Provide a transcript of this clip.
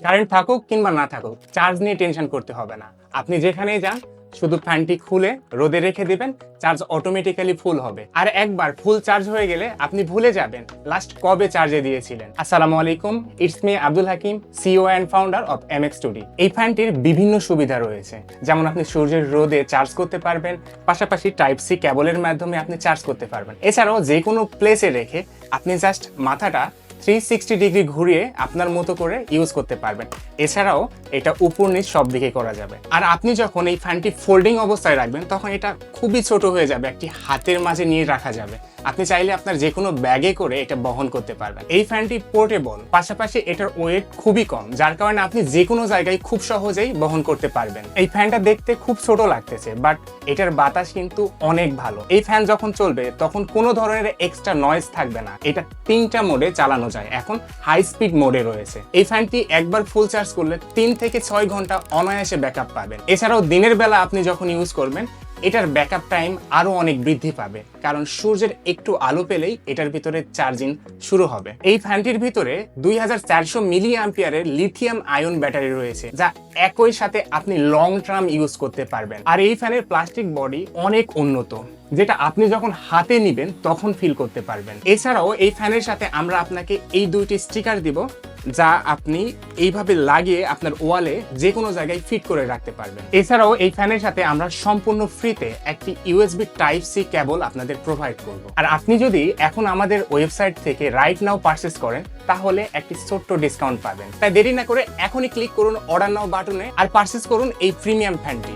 Current থাকুক কিংবা না থাকুক, চার্জ নিয়ে টেনশন করতে হবে না। আপনি যেখানেই যান শুধু ফ্যানটি খুলে রোদে রেখে দিবেন, চার্জ অটোমেটিক্যালি ফুল হবে। আর একবার ফুল চার্জ হয়ে গেলে আপনি ভুলে যাবেন লাস্ট কবে চার্জে দিয়েছিলেন। আসসালামু আলাইকুম, it's me Abdul Hakim, CEO and founder of MX2D। এই ফ্যানটির বিভিন্ন সুবিধা রয়েছে, যেমন আপনি সূর্যের রোদে চার্জ করতে পারবেন, পাশাপাশি টাইপ সি কেবলের মাধ্যমে আপনি চার্জ করতে পারবেন। এছাড়াও যে কোনো প্লেসে রেখে আপনি জাস্ট মাথাটা 360 ডিগ্রি ঘুরিয়ে আপনার মতো করে ইউজ করতে পারবেন। এছাড়াও এটা উপর নিচ সব দিকে করা যাবে। আর আপনি যখন এই ফ্যানটি ফোল্ডিং অবস্থায় রাখবেন তখন এটা খুবই ছোট হয়ে যাবে, একটি হাতের মাঝে নিয়ে রাখা যাবে। আপনি চাইলে আপনার যে কোনো ব্যাগে করে এটা বহন করতে পারবেন। এই ফ্যানটি পোর্টেবল, পাশাপাশি এটার ওয়েট খুবই কম, যার কারণে আপনি যে কোনো জায়গায় খুব সহজেই বহন করতে পারবেন। এই ফ্যানটা দেখতে খুব ছোট লাগতেছে, বাট এটার বাতাস কিন্তু অনেক ভালো। এই ফ্যান যখন চলবে তখন কোনো ধরনের এক্সট্রা নয়েজ থাকবে না। এটা 3টা মোডে চালানো যায়, এখন হাই স্পিড মোডে রয়েছে। এই ফ্যানটি একবার ফুল চার্জ করলে 3 থেকে 6 ঘন্টা অনায়াসে ব্যাকআপ পাবেন। এছাড়াও দিনের বেলা আপনি যখন ইউজ করবেন এটার ব্যাকআপ টাইম আরো অনেক বৃদ্ধি পাবে, কারণ সূর্যের একটু আলো পেলেই এটার ভিতরে চার্জিং শুরু হবে। এই ফ্যানটির ভিতরে 2400 মিলি অ্যাম্পিয়ারের লিথিয়াম আয়ন ব্যাটারি রয়েছে, যা একই সাথে আপনি লং টার্ম ইউজ করতে পারবেন। আর এই ফ্যানের প্লাস্টিক বডি অনেক উন্নত, যেটা আপনি যখন হাতে নিবেন তখন ফিল করতে পারবেন। এছাড়াও এই ফ্যানের সাথে আমরা আপনাকে এই 2টি স্টিকার দিব, যা আপনি এইভাবে লাগিয়ে আপনার ওয়ালে যে কোনো জায়গায় ফিট করে রাখতে পারবেন। এছাড়াও এই ফ্যানের সাথে আমরা সম্পূর্ণ ফ্রিতে একটি ইউএসবি টাইপ সি কেবল আপনাদের প্রোভাইড করব। আর আপনি যদি এখন আমাদের ওয়েবসাইট থেকে রাইট নাও পারচেস করেন তাহলে একটি ছোট্ট ডিসকাউন্ট পাবেন। তাই দেরি না করে এখনই ক্লিক করুন অর্ডার নাও বাটনে আর পারচেস করুন এই প্রিমিয়াম ফ্যানটি।